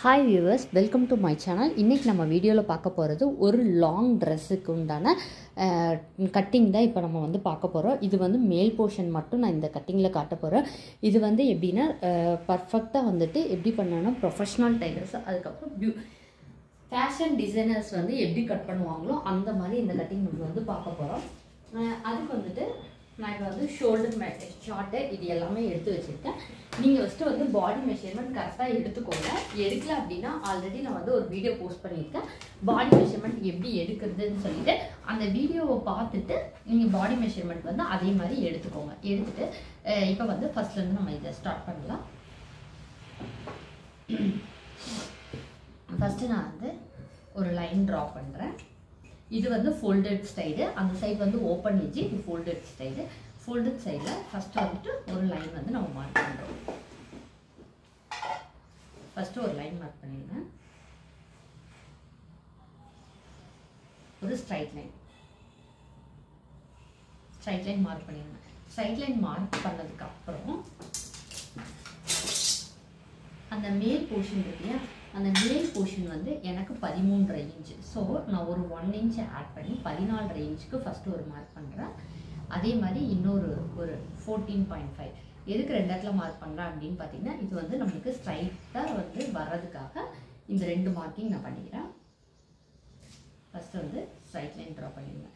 Hi viewers, welcome to my channel. இன்றைக்கி நம்ம வீடியோவில் பார்க்க போகிறது ஒரு லாங் ட்ரெஸ்ஸுக்கு உண்டான கட்டிங் தான் இப்போ நம்ம வந்து பார்க்க போகிறோம். இது வந்து மேல் போர்ஷன் மட்டும் நான் இந்த கட்டிங்கில் காட்ட போகிறேன். இது வந்து எப்படின்னா பர்ஃபெக்டாக வந்துட்டு எப்படி பண்ணணும்னா ப்ரொஃபஷ்னல் டைலர்ஸ், அதுக்கப்புறம் ஃபேஷன் டிசைனர்ஸ் வந்து எப்படி கட் பண்ணுவாங்களோ அந்த மாதிரி இந்த கட்டிங் நம்ம வந்து பார்க்க போகிறோம். அதுக்கு வந்துட்டு நான் இப்போ வந்து ஷோல்டர் ஷார்ட்டு இது எல்லாமே எடுத்து வச்சுருக்கேன். நீங்கள் ஃபஸ்ட்டு வந்து பாடி மெஷர்மெண்ட் கரெக்டாக எடுத்துக்கோங்க. எடுக்கல அப்படின்னா ஆல்ரெடி நான் வந்து ஒரு வீடியோ போஸ்ட் பண்ணியிருக்கேன், பாடி மெஷர்மெண்ட் எப்படி எடுக்கிறதுன்னு சொல்லிட்டு. அந்த வீடியோவை பார்த்துட்டு நீங்கள் பாடி மெஷர்மெண்ட் வந்து அதே மாதிரி எடுத்துக்கோங்க. எடுத்துகிட்டு இப்போ வந்து ஃபஸ்ட்லேருந்து நம்ம இதை ஸ்டார்ட் பண்ணலாம். ஃபஸ்ட்டு நான் வந்து ஒரு லைன் ட்ரா பண்ணுறேன். இது வந்து ஃபோல்டட் ஸ்டைலு, அந்த சைடு வந்து ஓப்பன் எட்ஜ், இது ஃபோல்டட் ஸ்டைலு. ஃபோல்டட் சைடில் ஃபஸ்ட்டு வந்துட்டு ஒரு லைன் வந்து நம்ம மார்க் பண்ணுறோம். ஃபஸ்ட்டு ஒரு லைன் மார்க் பண்ணிடுங்க, ஒரு ஸ்ட்ரைட் லைன் மார்க் பண்ணிடுங்க. ஸ்ட்ரைட் லைன் மார்க் பண்ணதுக்கு அப்புறம் அந்த மேல் போர்ஷன் இருக்குல்லையா, அந்த மேல் போர்ஷன் வந்து எனக்கு 13 இன்ச்சு. ஸோ நான் ஒரு 1 இன்ச் ஆட் பண்ணி 14 இன்ச்சுக்கு ஃபஸ்ட்டு ஒரு மார்க் பண்ணுறேன். அதே மாதிரி இன்னொரு ஒரு 14.5. எதுக்கு ரெண்டு இடத்துல மார்க் பண்ணுறேன் அப்படின்னு பார்த்தீங்கன்னா, இது வந்து நம்மளுக்கு ஸ்ட்ரைட்டாக வந்து வர்றதுக்காக இந்த 2 மார்க்கிங் நான் பண்ணிக்கிறேன். ஃபஸ்ட்டு வந்து ஸ்ட்ரைட் லைன் ட்ரா பண்ணிடுவேன்.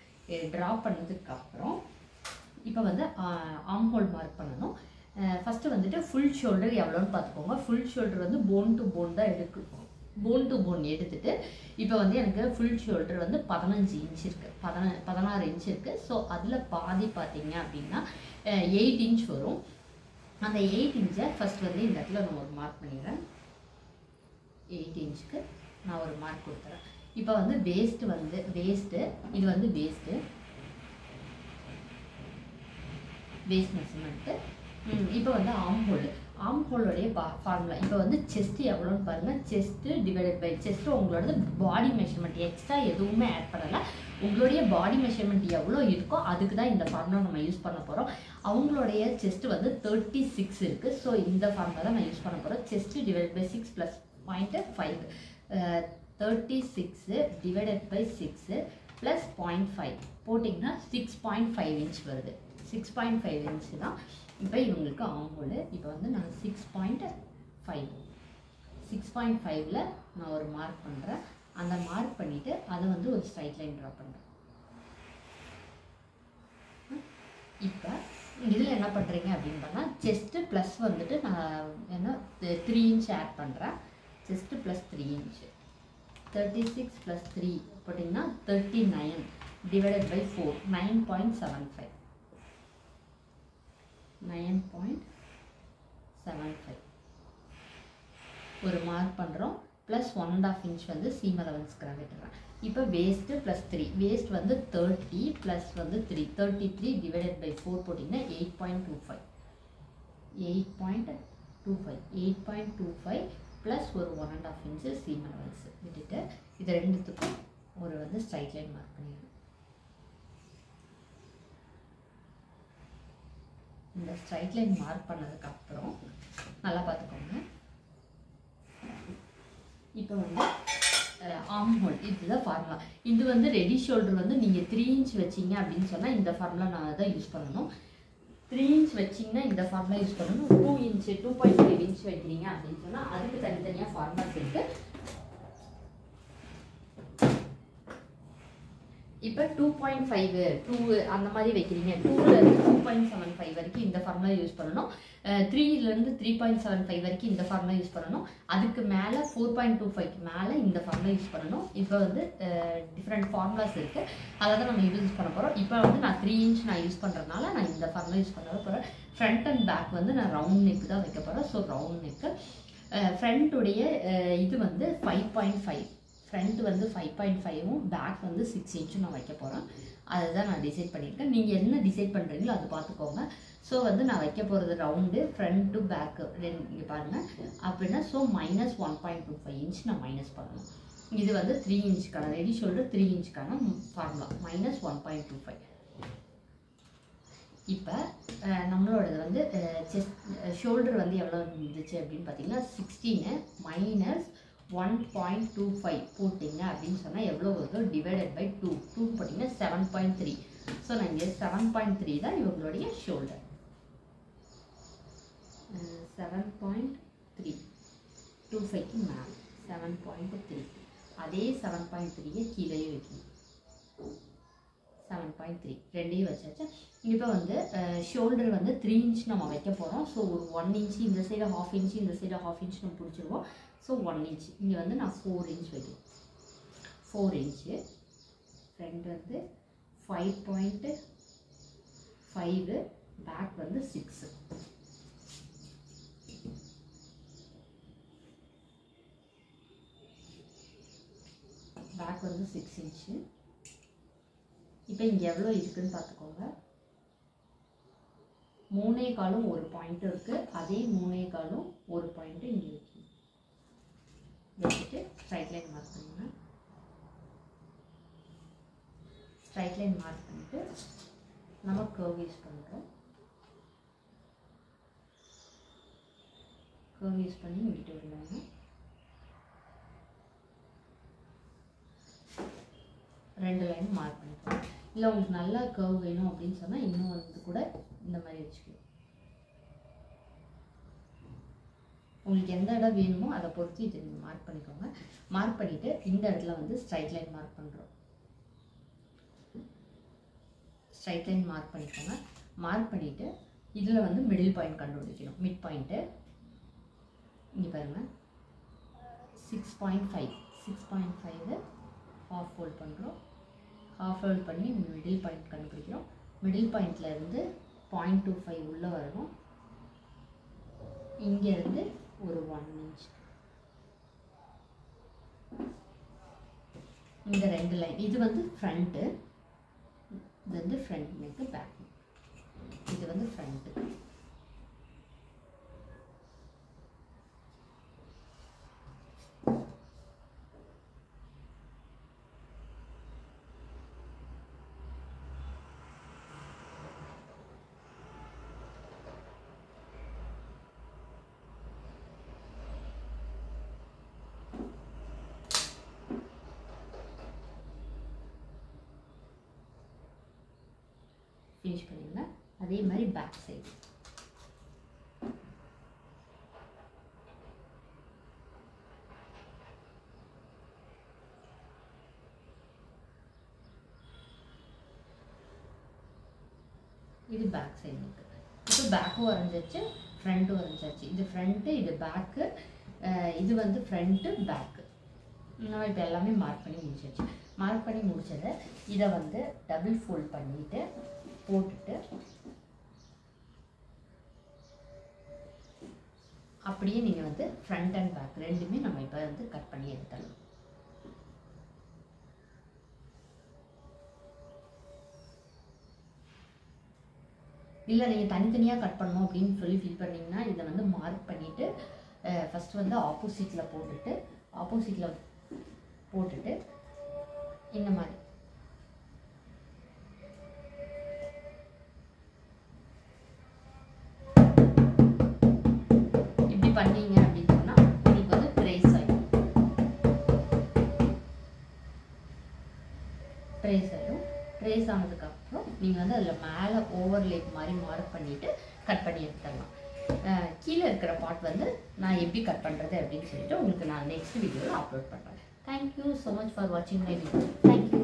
ட்ரா பண்ணதுக்கப்புறம் இப்போ வந்து ஆர்ம் ஹோல் மார்க் பண்ணணும். ஃபஸ்ட்டு வந்துட்டு ஃபுல் ஷோல்டர் எவ்வளோன்னு பார்த்துக்கோங்க. ஃபுல் ஷோல்டர் வந்து போன் டு போன் தான் எடுக்கணும். போன் டு போன் எடுத்துகிட்டு இப்போ வந்து எனக்கு ஃபுல் ஷோல்டர் வந்து 15 இன்ச் இருக்குது, 16 இன்ச் இருக்குது. ஸோ அதில் பாதி பார்த்தீங்க அப்படின்னா 8 இன்ச் வரும். அந்த 8 இன்ச்சை ஃபஸ்ட் வந்து இந்த இடத்துல நான் ஒரு மார்க் பண்ணிடுறேன். 8 இன்ச்சுக்கு நான் ஒரு மார்க் கொடுத்துறேன். இப்போ வந்து வேஸ்ட்டு இது வந்து வேஸ்ட் மெஷர்மெண்ட்டு. இப்போ வந்து ஆர்ம் ஹோலோடைய ஃபார்முலா இப்போ வந்து செஸ்ட் எவ்வளோன்னு பாருங்கள். செஸ்ட்டு டிவைடட் பை செஸ்ட்டு உங்களோட பாடி மெஷர்மெண்ட், எக்ஸ்ட்ரா எதுவுமே ஆட் பண்ணலை. உங்களுடைய பாடி மெஷர்மெண்ட் எவ்வளோ இருக்கோ அதுக்கு தான் இந்த ஃபார்முலா நம்ம யூஸ் பண்ண போகிறோம். அவங்களுடைய செஸ்ட்டு வந்து 36 இருக்குது. ஸோ இந்த ஃபார்முலா தான் நான் யூஸ் பண்ண போகிறோம். Chest divide by 6 plus 0.5, 36 divided by 6 plus 0.5 போட்டிங்கன்னா 6.5 இன்ச் வருது. 6.5 இன்ச் தான் இப்போ இவங்களுக்கு ஆம்போல். இப்போ வந்து நான் 6.5ல் நான் ஒரு மார்க் பண்ணுறேன். அந்த மார்க் பண்ணிவிட்டு அதை வந்து ஒரு ஸ்ட்ரைட் லைன் ட்ரா பண்ணுறேன். இப்போ இதில் என்ன பண்ணுறீங்க அப்படின்னு பண்ணால் செஸ்ட்டு ப்ளஸ் வந்துட்டு நான் என்ன 3 இன்ச் ஆட் பண்ணுறேன். செஸ்ட்டு ப்ளஸ் 3 இன்ச்சு 36 ப்ளஸ் 3 போட்டிங்கன்னா 39 டிவைடட் பை 4 9.75 ஒரு மார்க் பண்ணுறோம். ப்ளஸ் 1.5 இன்ச் வந்து சீம் அலவன்ஸ்க்காக விட்டுறேன். இப்போ வேஸ்ட்டு ப்ளஸ் 3, வேஸ்ட் வந்து 30 ப்ளஸ் வந்து 3 33 டிவைடட் பை 4 போட்டிங்கன்னா 8.25 ப்ளஸ் ஒரு 1.5 இன்ச்சு சீம் அலவன்ஸ் விட்டுட்டு இது ரெண்டுத்துக்கும் ஒரு வந்து ஸ்ட்ரைட் லைன் மார்க் பண்ணிடுறேன். இந்த ஸ்ட்ரைட் லைன் மார்க் பண்ணதுக்கப்புறம் நல்லா பார்த்துக்கோங்க. இப்போ வந்து ஆர்ம் ஹோல் இதுதான் ஃபார்முலா. இது வந்து ரெடி ஷோல்டர் வந்து நீங்கள் 3 இன்ச் வச்சிங்க அப்படின்னு சொன்னால் இந்த ஃபார்முலா நான் தான் யூஸ் பண்ணணும். 3 இன்ச் வச்சிங்கன்னா இந்த ஃபார்முலா யூஸ் பண்ணணும். 2 இன்ச்சு 2.5 இன்ச் வைக்கிறீங்க அப்படின்னு சொன்னால் அதுக்கு தனித்தனியாக ஃபார்முலாஸ் இருக்குது. இப்போ 2.5 2 அந்த மாதிரி வைக்கிறீங்க. 2லேருந்து 2.75 வரைக்கும் இந்த ஃபார்முலா யூஸ் பண்ணணும். 3லேருந்து 3.75 வரைக்கும் இந்த ஃபார்முலா யூஸ் பண்ணணும். அதுக்கு மேலே 4.25க்கு மேலே இந்த ஃபார்முலா யூஸ் பண்ணணும். இப்போ வந்து டிஃப்ரெண்ட் ஃபார்முலாஸ் இருக்குது, அதை தான் நம்ம யூஸ் பண்ண போகிறோம். இப்போ வந்து நான் 3 இன்ச் நான் யூஸ் பண்ணுறதுனால நான் இந்த ஃபார்முலா யூஸ் பண்ண போகிறேன். ஃப்ரண்ட் அண்ட் பேக் வந்து நான் ரவுண்ட் நெக் தான் வைக்க போகிறேன். ஸோ ரவுண்ட் நெக்கு ஃப்ரண்ட்டுடைய இது வந்து 5.5, ஃப்ரண்ட் வந்து 5.5ம் பேக் வந்து 6 இன்ச்சும் நான் வைக்க போகிறேன். அதை தான் நான் டிசைட் பண்ணியிருக்கேன். நீங்கள் என்ன டிசைட் பண்ணுறீங்களோ அதை பார்த்துக்கோங்க. ஸோ வந்து நான் வைக்க போகிறது ரவுண்டு ஃப்ரண்ட் டு பேக்கு இங்கே பாருங்கள் அப்படின்னா. ஸோ மைனஸ் 1.25 இன்ச் நான் மைனஸ் பண்ணணும். இது வந்து 3 இன்ச்சுக்கான ரெடி ஷோல்டர் 3 இன்ச்சுக்கான ஃபார்முலா மைனஸ் 1.25. இப்போ நம்மளோடது வந்து செஸ்ட் ஷோல்டர் வந்து எவ்வளோ இருந்துச்சு அப்படின்னு பார்த்தீங்கன்னா 16 மைனஸ் 1.25 போட்டிங்க அப்படின்னு சொன்னால் எவ்வளோ வருதோ டிவைடட் பை 2 போட்டிங்கன்னா 7.3. ஸோ நான் இங்கே 7.3 தான் இவங்களுடைய ஷோல்டர். 7.3 25க்கு மேலே 7.3. அதே 7.3 கீழே வைக்கணும். 7.3 ரெண்டையும் வச்சாச்சா. இப்போ வந்து ஷோல்டர் வந்து 3 இன்ச் நம்ம வைக்க போகிறோம். ஸோ ஒரு 1 இன்ச்சு இந்த சைடு 1/2 இன்ச்சு இந்த சைடு 1/2 இன்ச் நம்ம பிடிச்சிருவோம். ஸோ 1 இன்ச் இங்கே வந்து நான் 4 இன்ச் வைக்கிறேன். 4 இன்ச்சு ஃப்ரண்ட் வந்து 5.5, பேக் வந்து 6. பேக் வந்து 6 இன்ச்சு. இப்போ இங்கே எவ்வளோ இருக்குதுன்னு பார்த்துக்கோங்க. 3.25 ஒரு பாயிண்ட் இருக்குது. அதே 3.25 ஒரு பாயிண்ட்டு இங்கே வைக்கணும். வச்சுட்டு ஸ்ட்ரைட் லைன் மார்க் பண்ணுங்க. ஸ்ட்ரைட் லைன் மார்க் பண்ணிவிட்டு நம்ம கர்வ் யூஸ் பண்ணுறோம். கர்வ் யூஸ் பண்ணி இங்கிட்டு விடலாங்க. 2 லைன் மார்க் பண்ணிக்கலாம். இல்லை உங்களுக்கு நல்லா கர்வ் வேணும் அப்படின்னு சொன்னால் இன்னும் வந்து கூட இந்த மாதிரி வச்சுக்கலாம். உங்களுக்கு எந்த இடம் வேணுமோ அதை பொறுத்து இது நீங்கள் மார்க் பண்ணிக்கோங்க. மார்க் பண்ணிவிட்டு இந்த இடத்துல வந்து ஸ்ட்ரைட் லைன் மார்க் பண்ணுறோம். ஸ்ட்ரைட் லைன் மார்க் பண்ணிக்கோங்க. மார்க் பண்ணிவிட்டு இதில் வந்து மிடில் பாயிண்ட் கண்டுபிடிக்கணும். மிட் பாயிண்ட்டு இங்கே பாருங்கள் 6.5. 6.5 ஹாஃப் ஃபோல்ட் பண்ணுறோம். ஹாஃப் ஃபோல்ட் பண்ணி மிடில் பாயிண்ட் கண்டுபிடிக்கிறோம். மிடில் பாயிண்ட்லேருந்து 0.25 உள்ளே வரணும். இங்கேருந்து ஒரு 1 இன்ச் இந்த 2 லைன். இது வந்து ஃப்ரண்ட்டு, இது வந்து ஃப்ரண்ட் நெக்கு, பேக் நெக். இது வந்து ஃப்ரண்ட்டு. ஃபினிஷ் பண்ணிடுங்க. அதே மாதிரி பேக் சைடு இது பேக் சைடு இருக்குது. இப்போ பேக்கும் வரைஞ்சாச்சு, ஃப்ரண்ட்டும் வரைஞ்சாச்சு. இது ஃப்ரண்ட்டு, இது பேக்கு, இது வந்து ஃப்ரண்ட்டு பேக்கு. நம்ம இப்போ எல்லாமே மார்க் பண்ணி முடிச்சாச்சு. மார்க் பண்ணி முடிச்சதை இதை வந்து டபுள் ஃபோல்ட் பண்ணிவிட்டு போட்டுட்டு அப்படியே நீங்கள் வந்து ஃப்ரண்ட் அண்ட் பேக் ரெண்டுமே நம்ம இப்போ வந்து கட் பண்ணி எடுத்துடலாம். இல்லை நீங்கள் தனித்தனியாக கட் பண்ணணும் அப்படின்னு சொல்லி ஃபீல் பண்ணிங்கன்னா இதை வந்து மார்க் பண்ணிவிட்டு ஃபஸ்ட்டு வந்து ஆப்போசிட்டில் போட்டுட்டு இந்த மாதிரி இப்படி பண்ணீங்க அப்படின்னு சொன்னால் உங்களுக்கு வந்து ட்ரேஸ் ஆகிடும். ட்ரேஸ் ஆனதுக்கப்புறம் நீங்கள் வந்து அதில் மேலே ஓவர்லேக் மாதிரி மார்க் பண்ணிவிட்டு கட் பண்ணி எடுத்துடலாம். கீழே இருக்கிற பார்ட் வந்து நான் எப்படி கட் பண்ணுறது அப்படின்னு சொல்லிட்டு உங்களுக்கு நான் நெக்ஸ்ட் வீடியோவில் அப்லோட் பண்ணுறேன். தேங்க்யூ ஸோ மச் ஃபார் வாட்சிங் மை வீடியோ. தேங்க்யூ.